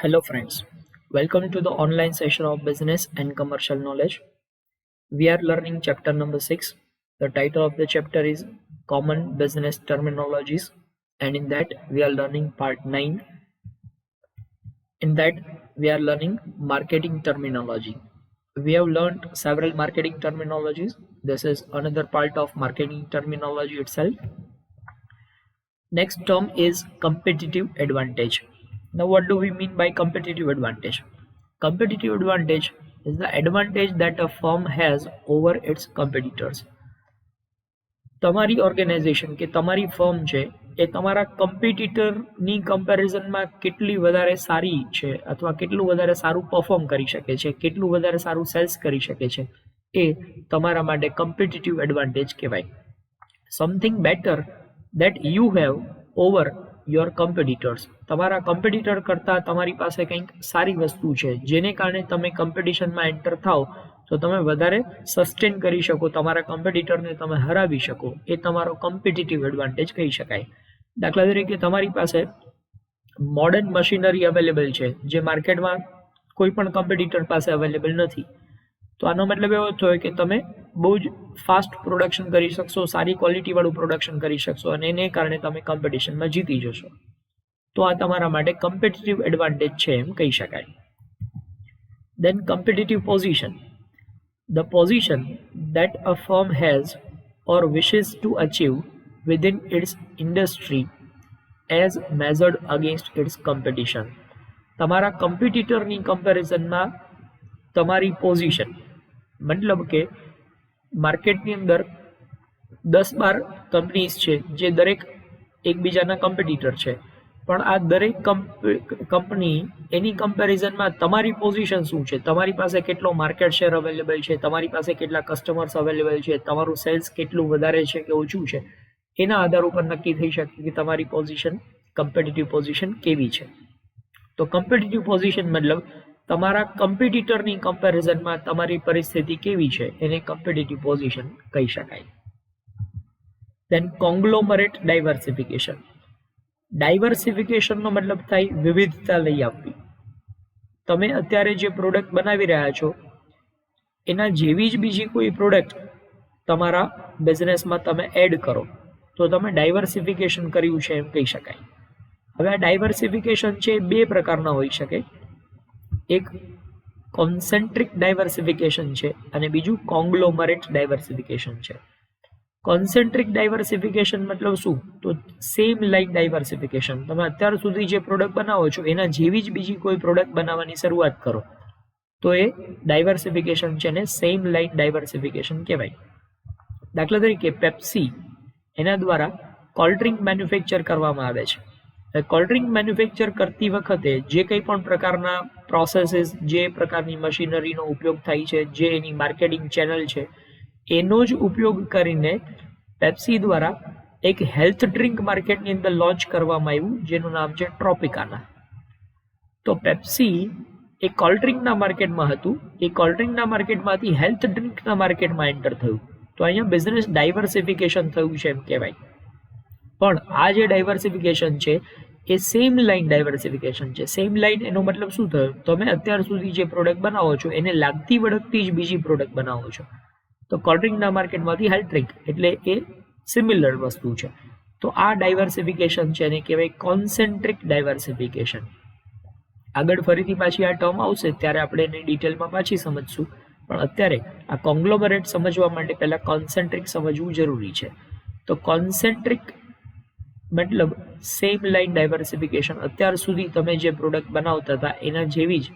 Hello, friends. Welcome to the online session of Business and Commercial Knowledge. We are learning chapter number 6. The title of the chapter is Common Business Terminologies, and in that, we are learning part 9. In that, we are learning marketing terminology. We have learned several marketing terminologies. This is another part of marketing terminology itself. Next term is competitive advantage. Now, what do we mean by competitive advantage? Competitive advantage is the advantage that a firm has over its competitors. તમારી organisation કે તમારી firm છે એ તમારા કમ્પિટિટરની કમ્પેરિઝનમાં કેટલી વધારે સારી છે અથવા કેટલું વધારે સારું પરફોર્મ કરી શકે છે, કેટલું વધારે સારું સેલ્સ કરી શકે છે, એ તમારા માટે કમ્પિટિટિવ એડવાન્ટેજ કહેવાય. Something better that you have over your competitors. તમારા કમ્પિટિટર કરતાં તમારી પાસે કંઈક સારી વસ્તુ છે જેને કારણે તમે કોમ્પિટિશનમાં એન્ટર થાઓ તો તમે વધારે સસ્ટેન કરી શકો, તમારા કમ્પિટિટરને તમે હરાવી શકો. એ તમારો કોમ્પિટિટિવ એડવાન્ટેજ કહી શકાય. દાખલા તરીકે તમારી પાસે મોડર્ન મશીનરી અવેલેબલ છે જે માર્કેટમાં કોઈ પણ કોમ્પિટિટર પાસે અવેલેબલ નથી. તો આનો મતલબ એવો થયો કે તમે બહુ જ ફાસ્ટ પ્રોડક્શન કરી શકશો, સારી ક્વોલિટીવાળું પ્રોડક્શન કરી શકશો અને એને કારણે તમે કોમ્પિટિશનમાં જીતી જશો. તો આ તમારા માટે કોમ્પિટિટિવ એડવાન્ટેજ છે એમ કહી શકાય. Then competitive position. The position that a firm has or wishes to achieve within its industry as measured against its competition. તમારા કમ્પિટિટરની કમ્પેરિઝનમાં તમારી પોઝિશન મતલબ કે માર્કેટની અંદર 10-12 કંપનીઝ છે જે દરેક એકબીજાના કમ્પિટિટર છે, પણ આ દરેક કંપની એની કમ્પેરિઝનમાં તમારી પોઝિશન શું છે, તમારી પાસે કેટલો માર્કેટ શેર અવેલેબલ છે, તમારી પાસે કેટલા કસ્ટમર્સ અવેલેબલ છે, તમારું સેલ્સ કેટલું વધારે છે કે ઓછું છે, એના આધાર ઉપર નક્કી થઈ શકે કે તમારી પોઝિશન કમ્પિટિટિવ પોઝિશન કેવી છે. તો કોમ્પિટિટિવ પોઝિશન મતલબ તમારા કમ્પિટિટરની કમ્પેરિઝનમાં તમારી પરિસ્થિતિ કેવી છે એને કોમ્પિટિટિવ પોઝિશન કહી શકાય. દેન કોંગ્લોમરેટ ડાયવર્સિફિકેશન. ડાયવર્સિફિકેશનનો મતલબ થાય વિવિધતા લઈ આવવી. તમે અત્યારે જે પ્રોડક્ટ બનાવી રહ્યા છો એના જેવી જ બીજી કોઈ પ્રોડક્ટ તમારા બિઝનેસમાં તમે એડ કરો તો તમે ડાયવર્સિફિકેશન કર્યું છે એમ કહી શકાય. હવે આ ડાયવર્સિફિકેશન છે બે પ્રકારના હોઈ શકે. એક કોન્સેન્ટ્રિક ડાયવર્સિફિકેશન છે અને બીજું કોંગ્લોમરેટ ડાયવર્સિફિકેશન છે. કોન્સેન્ટ્રિક ડાયવર્સિફિકેશન મતલબ શું? તો સેમ લાઇન ડાયવર્સિફિકેશન. તમે અત્યાર સુધી જે પ્રોડક્ટ બનાવો છો એના જેવી જ બીજી કોઈ પ્રોડક્ટ બનાવવાની શરૂઆત કરો તો એ ડાયવર્સિફિકેશન છે ને સેમ લાઇન ડાયવર્સિફિકેશન કહેવાય. દાખલા તરીકે પેપ્સી, એના દ્વારા કોલ્ડ ડ્રિંક મેન્યુફેક્ચર કરવામાં આવે છે. કોલ્ડ ડ્રિંક મેન્યુફેક્ચર કરતી વખતે જે કંઈ પણ પ્રકારના પ્રોસેસીસ, જે પ્રકારની મશીનરીનો ઉપયોગ થાય છે, જે એની માર્કેટિંગ ચેનલ છે, એનો જ ઉપયોગ કરીને પેપ્સી દ્વારા એક હેલ્થ ડ્રિંક માર્કેટની અંદર લોન્ચ કરવામાં આવ્યું જેનું નામ છે ટ્રોપિકાના. તો પેપ્સી એ કોલ્ડ ડ્રિંકના માર્કેટમાં હતું, એ કોલ્ડ ડ્રિંકના માર્કેટમાંથી હેલ્થ ડ્રિંકના માર્કેટમાં એન્ટર થયું. તો અહીંયા બિઝનેસ ડાયવર્સિફિકેશન થયું છે એમ કહેવાય. પણ આ જે ડાયવર્સિફિકેશન છે એ સેમ લાઇન ડાયવર્સિફિકેશન છે. સેમ લાઇન એનો મતલબ શું થયો? તમે અત્યાર સુધી જે પ્રોડક્ટ બનાવો છો એને લાગતી વળગતી જ બીજી પ્રોડક્ટ બનાવો છો. તો કોલ્ડ ડ્રિંકના માર્કેટમાંથી હેલ્થ ડ્રિંક એટલે એ સિમિલર વસ્તુ છે. તો આ ડાયવર્સિફિકેશન છે એને કહેવાય કોન્સેન્ટ્રિક ડાયવર્સિફિકેશન. આગળ ફરીથી પાછી આ ટર્મ આવશે ત્યારે આપણે એને ડિટેલમાં પાછી સમજશું, પણ અત્યારે આ કોંગ્લોમરેટ સમજવા માટે પહેલાં કોન્સેન્ટ્રિક સમજવું જરૂરી છે. તો કોન્સેન્ટ્રિક મતલબ સેમ લાઇન ડાયવર્સિફિકેશન. અત્યાર સુધી તમે જે પ્રોડક્ટ બનાવતા હતા એના જેવી જ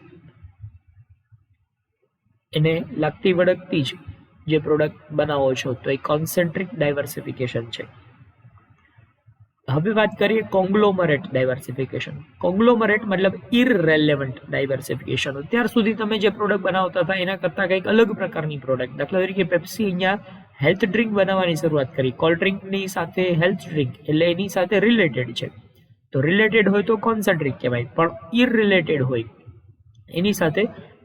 એને લાગતી વળગતી જ જે પ્રોડક્ટ બનાવો છો તો એ કોન્સેન્ટ્રિક ડાયવર્સિફિકેશન છે. હવે વાત કરીએ કોંગ્લોમરેટ ડાયવર્સિફિકેશન. કોંગ્લોમરેટ મતલબ ઇરરેલેવન્ટ ડાયવર્સિફિકેશન. અત્યાર સુધી તમે જે પ્રોડક્ટ બનાવતા હતા એના કરતાં કંઈક અલગ પ્રકારની પ્રોડક્ટ. દાખલા તરીકે પેપ્સી અહીંયા હેલ્થ ડ્રિંક બનાવવાની શરૂઆત કરી. કોલ્ડ ડ્રિંકની સાથે હેલ્થ ડ્રિંક એટલે એની સાથે રિલેટેડ છે. તો રિલેટેડ હોય તો કોન્સેન્ટ્રિક કહેવાય, પણ ઇરરિલેટેડ હોય એની સાથે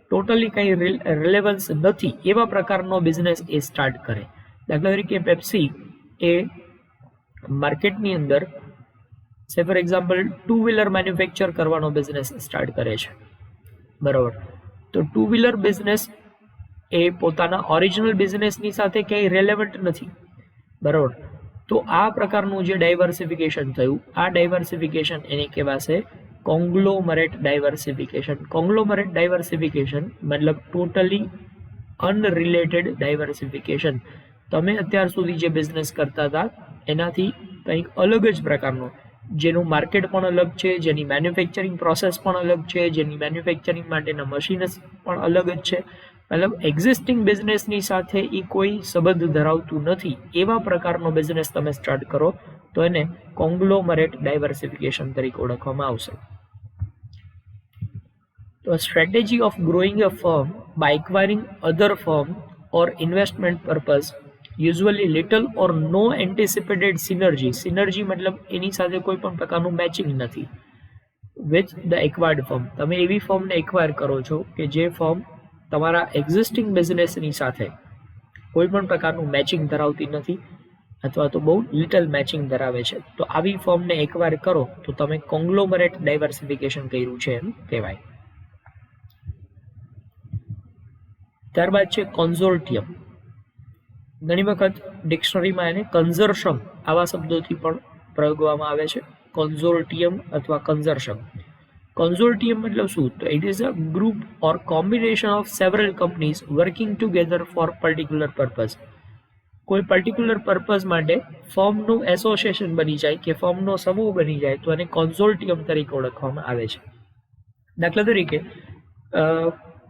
ટોટલી કંઈ રિલેવન્સ નથી એવા પ્રકારનો બિઝનેસ એ સ્ટાર્ટ કરે. દાખલા તરીકે પેપ્સી એ માર્કેટની અંદર સે ફોર એક્ઝામ્પલ 2 વ્હીલર મેન્યુફેક્ચર કરવાનો બિઝનેસ સ્ટાર્ટ કરે છે, બરાબર. તો 2 વ્હીલર બિઝનેસ એ પોતાના ઓરિજિનલ બિઝનેસની સાથે ક્યાંય રેલેવન્ટ નથી, બરાબર. તો આ પ્રકારનું જે ડાયવર્સિફિકેશન થયું, આ ડાયવર્સિફિકેશન એને કહેવાશે કોંગ્લોમરેટ ડાયવર્સિફિકેશન. કોંગ્લોમરેટ ડાયવર્સિફિકેશન મતલબ ટોટલી અનરિલેટેડ ડાયવર્સિફિકેશન. તમે અત્યાર સુધી જે બિઝનેસ કરતા હતા એનાથી કંઈક અલગ જ પ્રકારનો, જેનું માર્કેટ પણ અલગ છે, જેની મેન્યુફેક્ચરિંગ પ્રોસેસ પણ અલગ છે, જેની મેન્યુફેક્ચરિંગ માટેના મશીન્સ પણ અલગ જ છે, મતલબ એક્ઝિસ્ટિંગ બિઝનેસની સાથે એ કોઈ સંબંધ ધરાવતું નથી, એવા પ્રકારનો બિઝનેસ તમે સ્ટાર્ટ કરો તો એને કોંગ્લોમરેટ ડાયવર્સિફિકેશન તરીકે ઓળખવામાં આવશે. તો strategy of growing a firm by acquiring other firm or investment purpose usually little or no anticipated synergy. Synergy મતલબ એની સાથે કોઈ પણ પ્રકારનું મેચિંગ નથી વિથ ધ એક્વાયર્ડ ફર્મ. તમે એવી ફર્મને એક્વાયર કરો છો કે જે ફર્મ તમારા એક્ઝિસ્ટિંગ બિઝનેસની સાથે કોઈ પણ પ્રકારનું મેચિંગ ધરાવતી નથી અથવા તો બહુ લિટલ મેચિંગ ધરાવે છે. તો આવી ફર્મને એક્વાયર કરો તો તમે કોંગ્લોમરેટ ડાયવર્સિફિકેશન કર્યું છે એમ કહેવાય. ત્યારબાદ છે કોન્ઝોર્ટિયમ. ઘણી વખત ડિક્શનરીમાં એને કન્ઝર્શમ આવા શબ્દોથી પણ પ્રયોગવામાં આવે છે, કોન્ઝોર્ટિયમ અથવા કન્ઝર્શમ. કોન્ઝોર્ટિયમ મતલબ શું? તો it is a group or combination of several companies working together four particular purpose. કોઈ પર્ટિક્યુલર પર્પઝ માટે ફર્મનું એસોસિએશન બની જાય કે ફર્મનો સમૂહ બની જાય તો એને કોન્ઝોર્ટિયમ તરીકે ઓળખવામાં આવે છે. દાખલા તરીકે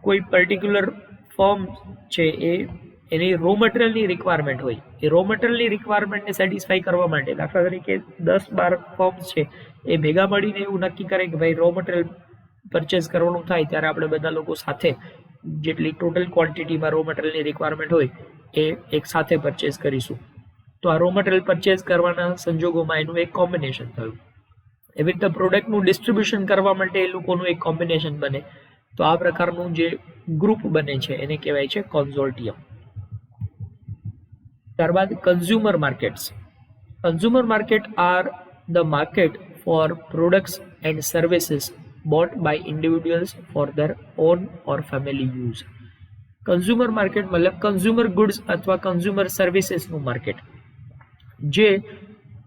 કોઈ પર્ટિક્યુલર ફર્મ છે એની રો મટીરિયલની રિક્વાયરમેન્ટ હોય, એ રો મટીરિયલની રિક્વાયરમેન્ટને સેટિસ્ફાઈ કરવા માટે દાખલા તરીકે 10-12 ફર્મ્સ છે એ ભેગા મળીને એવું નક્કી કરે કે ભાઈ રો મટીરિયલ પરચેઝ કરવાનું થાય ત્યારે આપણે બધા લોકો સાથે જેટલી ટોટલ ક્વોન્ટિટીમાં રો મટીરિયલની રિક્વાયરમેન્ટ હોય એ એક સાથે પરચેઝ કરીશું. તો આ રો મટીરિયલ પરચેઝ કરવાના સંજોગોમાં એનું એક કોમ્બિનેશન થયું. એવી રીતે પ્રોડક્ટનું ડિસ્ટ્રીબ્યુશન કરવા માટે એ લોકોનું એક કોમ્બિનેશન બને. તો આ પ્રકારનું જે ગ્રુપ બને છે એને કહેવાય છે કોન્ઝોર્ટિયમ. ત્યારબાદ consumer markets. Consumer market are the market for products and services bought by individuals for their own or family use. Consumer market મતલબ કન્ઝ્યુમર ગુડ્સ અથવા કન્ઝ્યુમર સર્વિસીસનું માર્કેટ, જે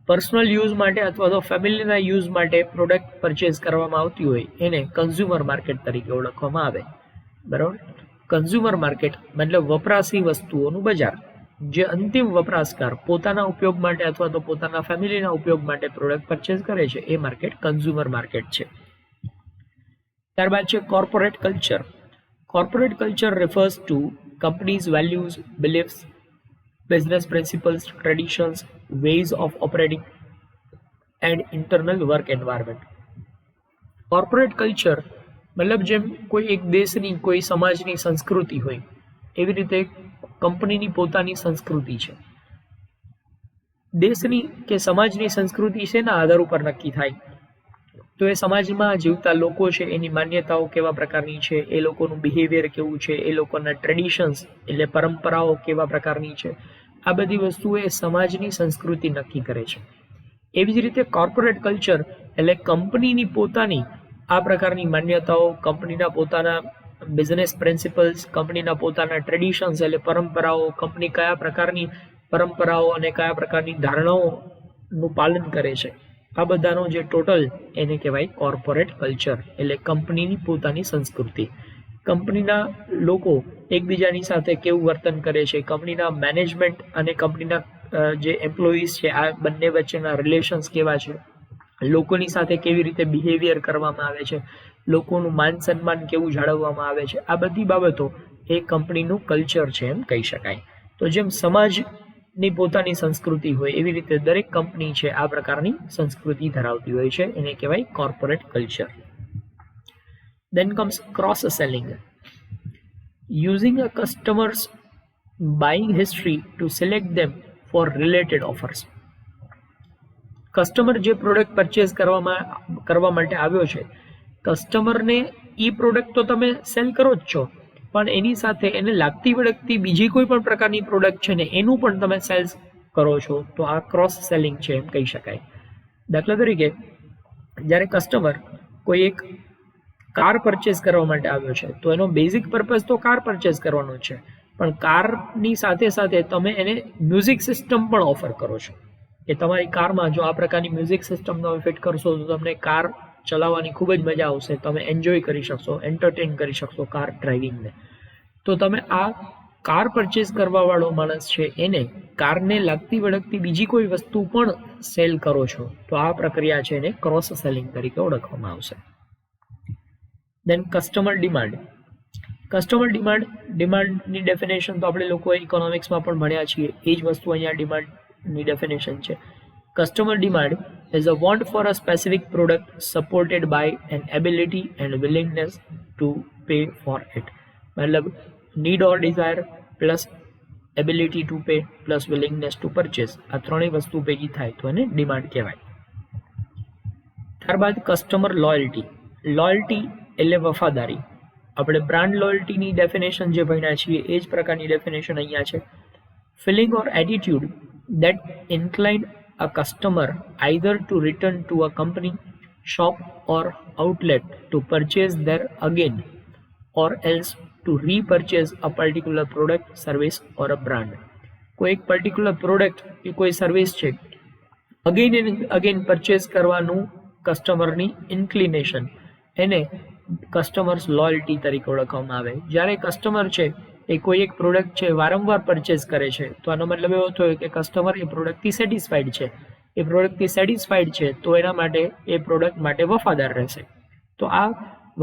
પર્સનલ યુઝ માટે અથવા તો ફેમિલીના યુઝ માટે પ્રોડક્ટ પરચેઝ કરવામાં આવતી હોય એને કન્ઝ્યુમર માર્કેટ તરીકે ઓળખવામાં આવે, બરાબર. કન્ઝ્યુમર માર્કેટ મતલબ વપરાશી વસ્તુઓનું બજાર, જે અંતિમ વપરાશકાર પોતાના ઉપયોગ માટે અથવા તો પોતાના ફેમિલીના ઉપયોગ માટે પ્રોડક્ટ પરચેઝ કરે છે એ માર્કેટ કન્ઝ્યુમર માર્કેટ છે. ત્યારબાદ છે corporate culture. Corporate culture refers to companies' values, beliefs, business principles, traditions, ways of operating and internal work environment. Corporate culture મતલબ જેમ કોઈ એક દેશની કોઈ સમાજની સંસ્કૃતિ હોય એવી રીતે કંપનીની પોતાની સંસ્કૃતિ છે. દેશની કે સમાજની સંસ્કૃતિ શેના આધાર ઉપર નક્કી થાય? તો એ સમાજમાં જીવતા લોકો છે એની માન્યતાઓ કેવા પ્રકારની છે, એ લોકોનું બિહેવિયર કેવું છે, એ લોકોના ટ્રેડિશન્સ એટલે પરંપરાઓ કેવા પ્રકારની છે, આ બધી વસ્તુઓ એ સમાજની સંસ્કૃતિ નક્કી કરે છે. એવી જ રીતે કોર્પોરેટ કલ્ચર એટલે કંપનીની પોતાની આ પ્રકારની માન્યતાઓ, કંપનીના પોતાના બિઝનેસ પ્રિન્સિપલ્સ, કંપનીના પોતાના ટ્રેડિશન્સ એટલે પરંપરાઓ, કંપની કયા પ્રકારની પરંપરાઓ અને કયા પ્રકારની ધારણાઓનું પાલન કરે છે, આ બધાનો જે ટોટલ એને કહેવાય કોર્પોરેટ કલ્ચર એટલે કંપનીની પોતાની સંસ્કૃતિ. કંપનીના લોકો એકબીજાની સાથે કેવું વર્તન કરે છે, કંપનીના મેનેજમેન્ટ અને કંપનીના જે એમ્પ્લોઈઝ છે આ બંને વચ્ચેના રિલેશન્સ કેવા છે, લોકોની સાથે કેવી રીતે બિહેવિયર કરવામાં આવે છે, લોકોનું માન સન્માન કેવું જાળવવામાં આવે છે, આ બધી બાબતો એ કંપનીનું કલ્ચર છે એમ કહી શકાય. તો જેમ સમાજની પોતાની સંસ્કૃતિ હોય એવી રીતે દરેક કંપની છે આ પ્રકારની સંસ્કૃતિ ધરાવતી હોય છે, એને કહેવાય corporate culture. Then comes cross selling, using a customer's buying history to select them for related offers. Customer જે પ્રોડક્ટ પરચેઝ કરવા માટે આવ્યો છે, કસ્ટમરને એ પ્રોડક્ટ તો તમે સેલ કરો જ છો, પણ એની સાથે એને લાગતી વળગતી બીજી કોઈ પણ પ્રકારની પ્રોડક્ટ છે ને એનું પણ તમે સેલ્સ કરો છો, તો આ ક્રોસ સેલિંગ છે એમ કહી શકાય. દાખલા તરીકે જ્યારે કસ્ટમર કોઈ એક કાર પરચેસ કરવા માટે આવ્યો છે તો એનો બેઝિક પર્પઝ તો કાર પરચેસ કરવાનો છે, પણ કારની સાથે સાથે તમે એને મ્યુઝિક સિસ્ટમ પણ ઓફર કરો છો કે તમારી કારમાં જો આ પ્રકારની મ્યુઝિક સિસ્ટમ તમે ફિટ કરશો તો તમને કાર ચલાવવાની ખૂબ જ મજા આવશે, તમે એન્જોય કરી શકશો, એન્ટરટેન કરી શકશો કાર ડ્રાઇવિંગને. તો તમે આ કાર પરચેસ કરવાવાળો માણસ છે એને કારને લાગતી વળગતી બીજી કોઈ વસ્તુ પણ સેલ કરો છો, તો આ પ્રક્રિયા છે એને ક્રોસ સેલિંગ તરીકે ઓળખવામાં આવશે. દેન કસ્ટમર ડિમાન્ડ. કસ્ટમર ડિમાન્ડની ડેફિનેશન તો આપણે લોકો ઇકોનોમિક્સમાં પણ ભણ્યા છીએ, એ જ વસ્તુ અહીંયા ડિમાન્ડની ડેફિનેશન છે. Customer demand is a want for a specific product supported by an ability and willingness to pay for it. मतलब need or desire plus ability to pay plus willingness to purchase, આ ત્રણેય વસ્તુ ભેગી થાય તો એને demand કહેવાય. ત્યારબાદ કસ્ટમર લોયલ્ટી એટલે વફાદારી. આપણે બ્રાન્ડ લોયલ્ટીની ડેફિનેશન જે ભણ્યા છીએ એ જ પ્રકારની ડેફિનેશન અહીંયા છે. Feeling or attitude that incline a customer either to return to a company, shop or outlet to purchase there again or else to repurchase a particular product, service or a brand. કોઈ એક particular product કે કોઈ service છે again and again purchase કરવાનું કસ્ટમરની inclination, એને customers loyalty તરીકે ઓળખવામાં આવે. જ્યારે કસ્ટમર છે એ કોઈ એક પ્રોડક્ટ છે વારંવાર પરચેસ કરે છે તો આનો મતલબ એવો થયો કે કસ્ટમર એ પ્રોડક્ટથી સેટિસ્ફાઈડ છે, તો એના માટે એ પ્રોડક્ટ માટે વફાદાર રહેશે. તો આ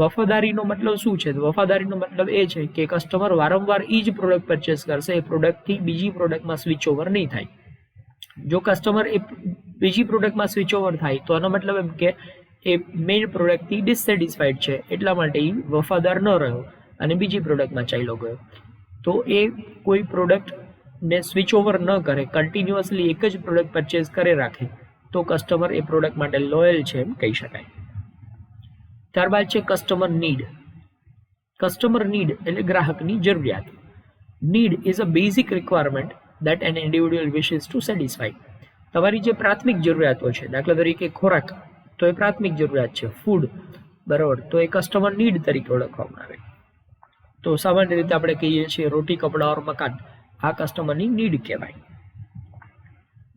વફાદારીનો મતલબ શું છે? વફાદારીનો મતલબ એ છે કે કસ્ટમર વારંવાર એ જ પ્રોડક્ટ પરચેસ કરશે, એ પ્રોડક્ટથી બીજી પ્રોડક્ટમાં સ્વિચ ઓવર નહીં થાય. જો કસ્ટમર એ બીજી પ્રોડક્ટમાં સ્વિચ ઓવર થાય તો આનો મતલબ એમ કે એ મેઇન પ્રોડક્ટથી ડિસસેટિસ્ફાઈડ છે, એટલા માટે એ વફાદાર ન રહ્યો અને બીજી પ્રોડક્ટમાં ચાલ્યો ગયો. તો એ કોઈ પ્રોડક્ટને સ્વિચ ઓવર ન કરે, કન્ટિન્યુઅસલી એક જ પ્રોડક્ટ પરચેસ કરે રાખે, તો કસ્ટમર એ પ્રોડક્ટ માટે લોયલ છે એમ કહી શકાય. ત્યારબાદ છે કસ્ટમર નીડ. કસ્ટમર નીડ એટલે ગ્રાહકની જરૂરિયાત. Need is a basic requirement that an individual wishes to satisfy. તમારી જે પ્રાથમિક જરૂરિયાતો છે, દાખલા તરીકે ખોરાક, તો એ પ્રાથમિક જરૂરિયાત છે, ફૂડ, બરાબર, તો એ કસ્ટમર નીડ તરીકે ઓળખવામાં આવે. તો સામાન્ય રીતે આપણે કહીએ છીએ રોટી, કપડા ઓર મકાન, આ કસ્ટમરની નીડ કહેવાય.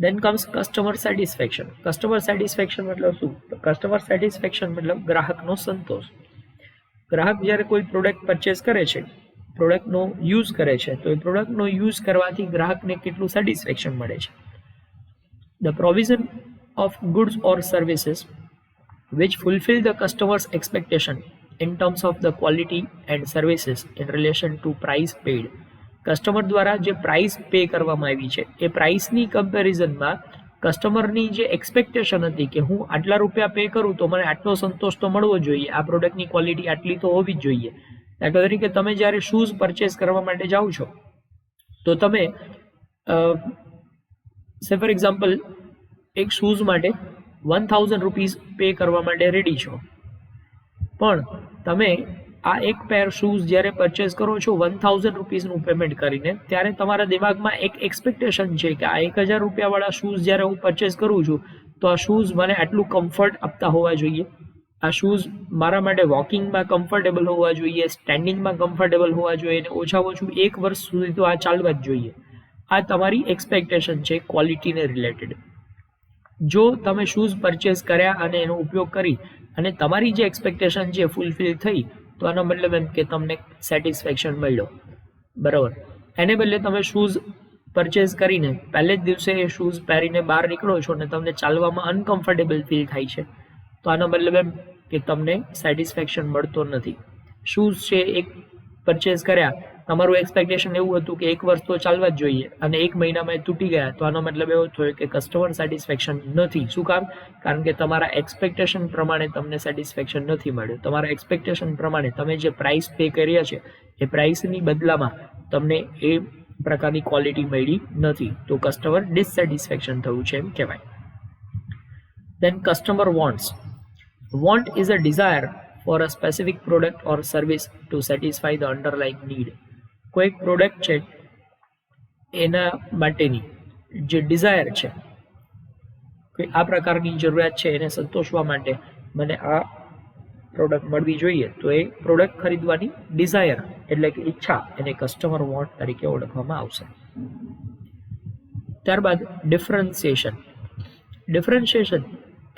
Then comes customer satisfaction. Customer satisfaction મતલબ શું? કસ્ટમર સેટિસ્ફેક્શન મતલબ ગ્રાહકનો સંતોષ. ગ્રાહક જ્યારે કોઈ પ્રોડક્ટ પરચેસ કરે છે, પ્રોડક્ટનો યુઝ કરે છે, તો એ પ્રોડક્ટનો યુઝ કરવાથી ગ્રાહકને કેટલું સેટિસ્ફેક્શન મળે છે. The provision of goods or services which fulfill the customer's expectation in terms of the quality and services in relation to price paid. Customer દ્વારા જે પ્રાઇસ પે કરવામાં આવી છે એ પ્રાઇસની કમ્પેરિઝનમાં કસ્ટમરની જે એક્સપેક્ટેશન હતી કે હું આટલા રૂપિયા પે કરું તો મને આટલો સંતોષ તો મળવો જોઈએ, આ પ્રોડક્ટની ક્વોલિટી આટલી તો હોવી જ જોઈએ. દાખલા તરીકે તમે જ્યારે શૂઝ પરચેસ કરવા માટે જાઓ છો તો તમે ફોર એક્ઝામ્પલ એક શૂઝ માટે 1000 રૂપીઝ પે કરવા માટે રેડી છો, પણ તમે આ એક પેર શૂઝ જ્યારે પરચેસ કરો છો 1000 રૂપીઝનું પેમેન્ટ કરીને, ત્યારે તમારા દિમાગમાં એક એક્સપેક્ટેશન છે કે આ 1000 રૂપિયાવાળા શૂઝ જ્યારે હું પરચેસ કરું છું તો આ શૂઝ મને આટલું કમ્ફર્ટ આપતા હોવા જોઈએ, આ શૂઝ મારા માટે વોકિંગમાં કમ્ફર્ટેબલ હોવા જોઈએ, સ્ટેન્ડિંગમાં કમ્ફર્ટેબલ હોવા જોઈએ, અને ઓછામાં ઓછું 1 વર્ષ સુધી તો આ ચાલવા જ જોઈએ. આ તમારી એક્સપેક્ટેશન છે ક્વોલિટીને રિલેટેડ. જો તમે શૂઝ પરચેસ કર્યા અને એનો ઉપયોગ કરી અને તમારી જે એક્સપેક્ટેશન છે ફૂલફિલ થઈ, તો આનો મતલબ એમ કે તમને સેટિસ્ફેક્શન મળ્યો, બરાબર. એને બદલે તમે શૂઝ પરચેસ કરીને પહેલે જ દિવસે એ શૂઝ પહેરીને બહાર નીકળો છો અને તમને ચાલવામાં અનકમ્ફર્ટેબલ ફીલ થાય છે, તો આનો મતલબ એમ કે તમને સેટિસ્ફેક્શન મળતો નથી. શૂઝ છે એક પરચેસ કર્યા, તમારું એક્સપેક્ટેશન એવું હતું કે 1 વર્ષ તો ચાલવા જ જોઈએ અને 1 મહિનામાં તૂટી ગયા, તો આનો મતલબ એવો થયો કે કસ્ટમર સેટિસ્ફેક્શન નથી. શું કામ? કારણ કે તમારા એક્સપેક્ટેશન પ્રમાણે તમને સેટિસ્ફેક્શન નથી મળ્યું. તમારા એક્સપેક્ટેશન પ્રમાણે તમે જે પ્રાઇસ પે કર્યા છે એ પ્રાઇસની બદલામાં તમને એ પ્રકારની ક્વોલિટી મળી નથી, તો કસ્ટમર ડિસસેટિસ્ફેક્શન થયું છે એમ કહેવાય. Then customer wants. Want is a desire for a specific product or service to satisfy the underlying need. કોઈ પ્રોડક્ટ છે એના માટેની જે ડિઝાયર છે, કોઈ આ પ્રકારની જરૂરિયાત છે એને સંતોષવા માટે મને આ પ્રોડક્ટ મળવી જોઈએ, તો એ પ્રોડક્ટ ખરીદવાની ડિઝાયર એટલે કે ઈચ્છા એને કસ્ટમર વોન્ટ તરીકે ઓળખવામાં આવશે. ત્યારબાદ differentiation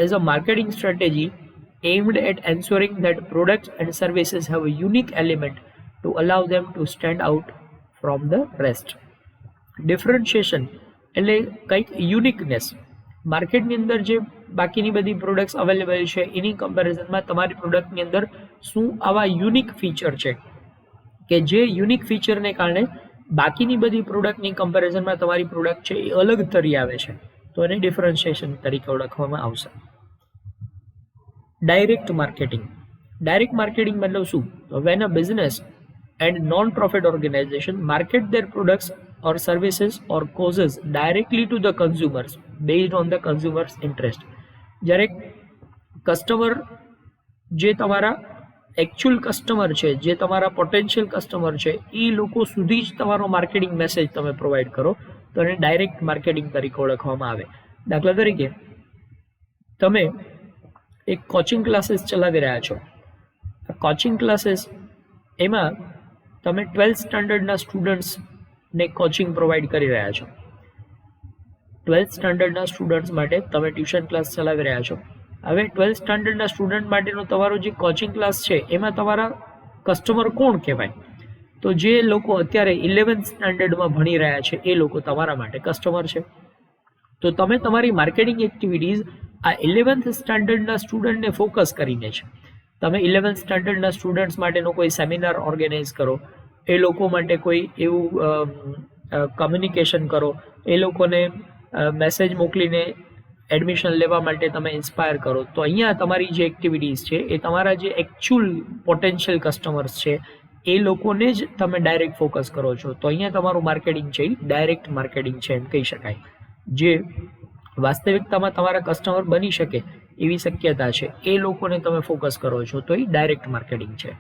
is a marketing strategy aimed at ensuring that products and services have a unique element to allow them to stand out from the rest. Differentiation એટલે કંઈક યુનિકનેસ. માર્કેટની અંદર જે બાકીની બધી પ્રોડક્ટ્સ અવેલેબલ છે એની કમ્પેરિઝનમાં તમારી પ્રોડક્ટની અંદર શું આવા યુનિક ફીચર છે કે જે યુનિક ફીચરને કારણે બાકીની બધી પ્રોડક્ટની કમ્પેરિઝનમાં તમારી પ્રોડક્ટ છે એ અલગ તરી આવે છે, તો એને ડિફરન્શિએશન તરીકે ઓળખવામાં આવશે. ડાયરેક્ટ માર્કેટિંગ મતલબ શું? When a business and non profit organisation market their products or services or causes directly to the consumers based on the consumers interest. જ્યારે કસ્ટમર જે તમારા એકચ્યુઅલ કસ્ટમર છે, જે તમારા પોટેન્શિયલ કસ્ટમર છે, એ લોકો સુધી જ તમારો માર્કેટિંગ મેસેજ તમે પ્રોવાઈડ કરો તો એને ડાયરેક્ટ માર્કેટિંગ તરીકે ઓળખવામાં આવે. દાખલા તરીકે તમે એક કોચિંગ ક્લાસીસ ચલાવી રહ્યા છો. કોચિંગ ક્લાસીસ એમાં તમે 12th સ્ટાન્ડર્ડના સ્ટુડન્ટ્સ ને કોચિંગ પ્રોવાઈડ કરી રહ્યા છો. 12th સ્ટાન્ડર્ડના સ્ટુડન્ટ્સ માટે તમે ટ્યુશન ક્લાસ ચલાવી રહ્યા છો. હવે 12th સ્ટાન્ડર્ડના સ્ટુડન્ટ માટેનો તમારો જે કોચિંગ ક્લાસ છે એમાં તમારા કસ્ટમર કોણ કહેવાય? તો જે લોકો અત્યારે 11th સ્ટાન્ડર્ડમાં ભણી રહ્યા છે એ લોકો તમારા માટે કસ્ટમર છે. તો તમે તમારી માર્કેટિંગ એક્ટિવિટીઝ આ 11th સ્ટાન્ડર્ડના સ્ટુડન્ટને ફોકસ કરીને છે. તમે 11th સ્ટાન્ડર્ડના સ્ટુડન્ટ્સ માટેનો કોઈ સેમિનાર ઓર્ગેનાઇઝ કરો, એ લોકો માટે કોઈ એવું કમ્યુનિકેશન કરો, એ લોકોને મેસેજ મોકલીને એડમિશન લેવા માટે તમે ઇન્સ્પાયર કરો, તો અહીંયા તમારી જે એક્ટિવિટીઝ છે એ તમારા જે એકચ્યુઅલ પોટેન્શિયલ કસ્ટમર્સ છે એ લોકોને જ તમે ડાયરેક્ટ ફોકસ કરો છો. તો અહીંયા તમારું માર્કેટિંગ છે એ ડાયરેક્ટ માર્કેટિંગ છે એમ કહી શકાય. જે વાસ્તવિકતામાં તમારા કસ્ટમર બની શકે એવી શક્યતા છે એ લોકોને તમે ફોકસ કરો છો, તો એ ડાયરેક્ટ માર્કેટિંગ છે.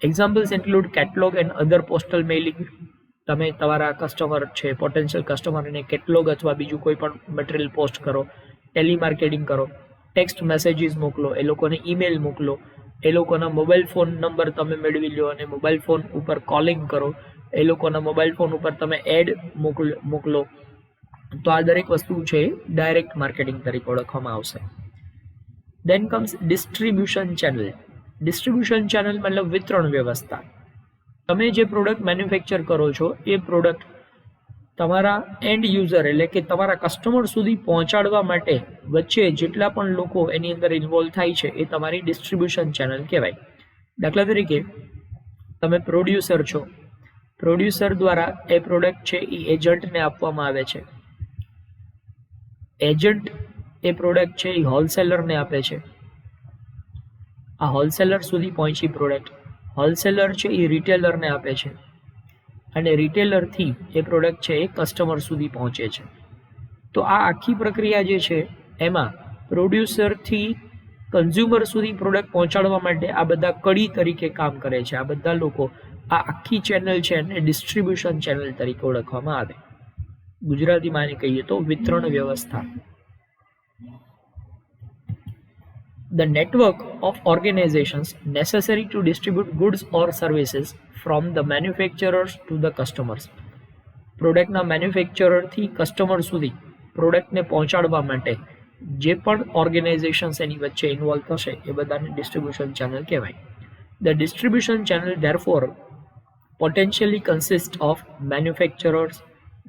Examples include catalogue and other postal mailing. તમે તમારા કસ્ટમર છે, પોટેન્શિયલ કસ્ટમરને કેટલોગ અથવા બીજું કોઈ પણ મટીરિયલ પોસ્ટ કરો, ટેલિમાર્કેટિંગ કરો, ટેક્સ્ટ મેસેજીસ મોકલો, એ લોકોને ઈમેલ મોકલો, એ લોકોના મોબાઈલ ફોન નંબર તમે મેળવી લો અને મોબાઈલ ફોન ઉપર કોલિંગ કરો, એ લોકોના મોબાઈલ ફોન ઉપર તમે એડ મોકલો. તો આ દરેક વસ્તુ છે ડાયરેક્ટ માર્કેટિંગ તરીકે ઓળખવામાં આવશે. Then comes distribution channel. Distribution channel મતલબ વિતરણ વ્યવસ્થા. તમે જે પ્રોડક્ટ મેન્યુફેક્ચર કરો છો એ પ્રોડક્ટ તમારા એન્ડ યુઝર એટલે કે તમારા કસ્ટમર સુધી પહોંચાડવા માટે વચ્ચે જેટલા પણ લોકો એની અંદર ઇન્વોલ્વ થાય છે એ તમારી ડિસ્ટ્રીબ્યુશન ચેનલ કહેવાય. દાખલા તરીકે તમે પ્રોડ્યુસર છો, પ્રોડ્યુસર દ્વારા એ પ્રોડક્ટ છે એ એજન્ટને આપવામાં આવે છે, એજન્ટ એ પ્રોડક્ટ છે એ હોલસેલરને આપે છે, આ હોલસેલર સુધી પહોંચી પ્રોડક્ટ, હોલસેલર છે એ રિટેલરને આપે છે અને રિટેલરથી એ પ્રોડક્ટ છે એ કસ્ટમર સુધી પહોંચે છે. તો આ આખી પ્રક્રિયા જે છે એમાં પ્રોડ્યુસરથી કન્ઝ્યુમર સુધી પ્રોડક્ટ પહોંચાડવા માટે આ બધા કડી તરીકે કામ કરે છે. આ બધા લોકો, આ આખી ચેનલ છે એને ડિસ્ટ્રીબ્યુશન ચેનલ તરીકે ઓળખવામાં આવે. ગુજરાતીમાં એને કહીએ તો વિતરણ વ્યવસ્થા. The network of organizations necessary to distribute goods or services from the manufacturers to the customers. પ્રોડક્ટના મેન્યુફેક્ચરરથી કસ્ટમર સુધી પ્રોડક્ટને પહોંચાડવા માટે જે પણ ઓર્ગેનાઇઝેશન્સ એની વચ્ચે ઇન્વોલ્વ થશે એ બધાને ડિસ્ટ્રીબ્યુશન ચેનલ કહેવાય. The distribution channel therefore potentially consists of manufacturers,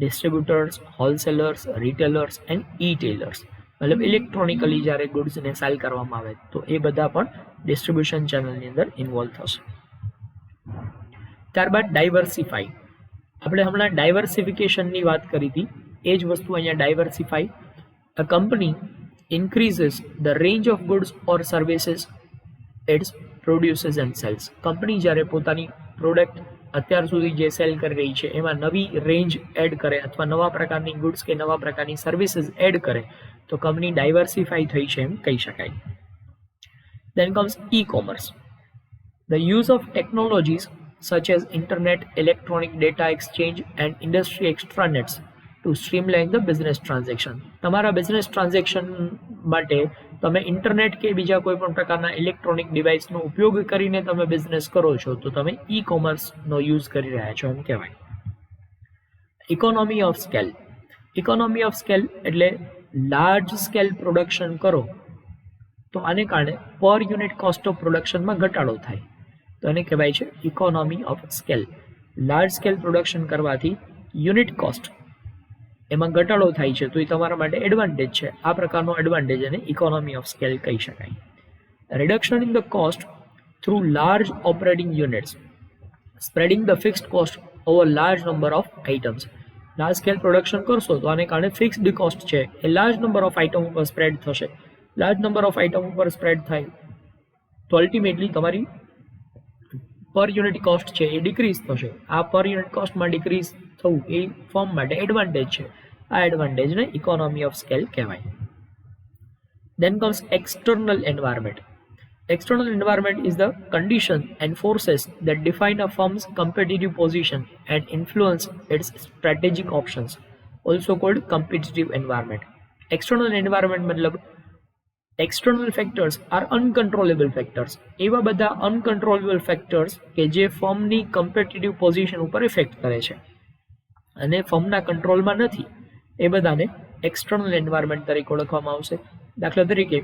distributors, wholesalers, retailers and e-tailers. મતલબ ઇલેક્ટ્રોનિકલી જ્યારે ગુડ્સને સેલ કરવામાં આવે તો એ બધા પણ ડિસ્ટ્રીબ્યુશન ચેનલની અંદર ઇન્વોલ્વ થશે. ત્યારબાદ ડાયવર્સિફાઈ. આપણે હમણાં ડાયવર્સિફિકેશનની વાત કરી હતી, એ જ વસ્તુ અહીંયા diversify. A company increases the range of goods or services its produces and sales. Company જ્યારે પોતાની પ્રોડક્ટ અત્યાર સુધી જે સેલ કરી રહી છે એમાં નવી રેન્જ એડ કરે અથવા નવા પ્રકારની ગુડ્સ કે નવા પ્રકારની સર્વિસીસ એડ કરે તો કંપની ડાયવર્સિફાઈ થઈ છે એમ કહી શકાય. Then comes e-commerce. The use of technologies such as internet, electronic data exchange and industry extranets to to streamline the business transaction. તમારા બિઝનેસ ટ્રાન્ઝેક્શન માટે તમે ઇન્ટરનેટ કે બીજા કોઈ પણ પ્રકારના ઇલેક્ટ્રોનિક ડિવાઇસનો ઉપયોગ કરીને તમે બિઝનેસ કરો છો તો તમે ઈ કોમર્સનો યુઝ કરી રહ્યા છો એમ કહેવાય. Economy of scale. Economy of scale એટલે લાર્જ સ્કેલ પ્રોડક્શન કરો તો આને કારણે પર યુનિટ કોસ્ટ ઓફ પ્રોડક્શનમાં ઘટાડો થાય તો એને કહેવાય છે economy of scale. Large scale production કરવાથી યુનિટ કોસ્ટ એમાં ઘટાડો થાય છે તો એ તમારા માટે એડવાન્ટેજ છે. આ પ્રકારનો એડવાન્ટેજ એને ઇકોનોમી ઓફ સ્કેલ કહી શકાય. Reduction in the cost through large operating units spreading the fixed cost over large number of items. Large scale production કરશો તો આને કારણે ફિક્સ્ડ કોસ્ટ છે એ લાર્જ નંબર ઓફ આઇટમ ઉપર સ્પ્રેડ થશે. લાર્જ નંબર ઓફ આઇટમ ઉપર spread થાય તો અલ્ટિમેટલી તમારી પર યુનિટ કોસ્ટ છે એ ડિક્રીઝ થશે. આ પર યુનિટ કોસ્ટમાં ડિક્રીઝ થવું એ ફર્મ માટે એડવાન્ટેજ છે. આ એડવાન્ટેજને ઇકોનોમી ઓફ સ્કેલ કહેવાય. Then comes external environment. External environment is the condition and forces that define a firm's competitive position and influence its strategic options, also called competitive environment. External environment મતલબ external factors are uncontrollable factors. એવા બધા uncontrollable factors કે જે ફર્મની competitive position ઉપર effect કરે છે અને ફર્મના કંટ્રોલમાં નથી એ બધાને એક્સટર્નલ એન્વાયરમેન્ટ તરીકે ઓળખવામાં આવશે. દાખલા તરીકે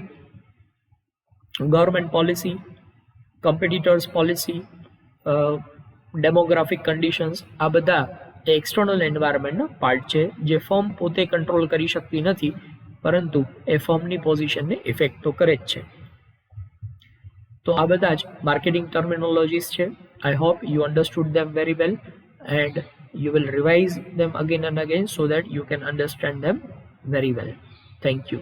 government policy, competitors policy, demographic conditions આ બધા એ એક્સટર્નલ એન્વાયરમેન્ટનો પાર્ટ છે જે ફર્મ પોતે કંટ્રોલ કરી શકતી નથી પરંતુ એ ફર્મની પોઝિશનને ઇફેક્ટ તો કરે જ છે. તો આ બધા જ માર્કેટિંગ ટર્મિનોલોજીસ છે. I hope you understood them very well and you will revise them again and again so that you can understand them very well. Thank you.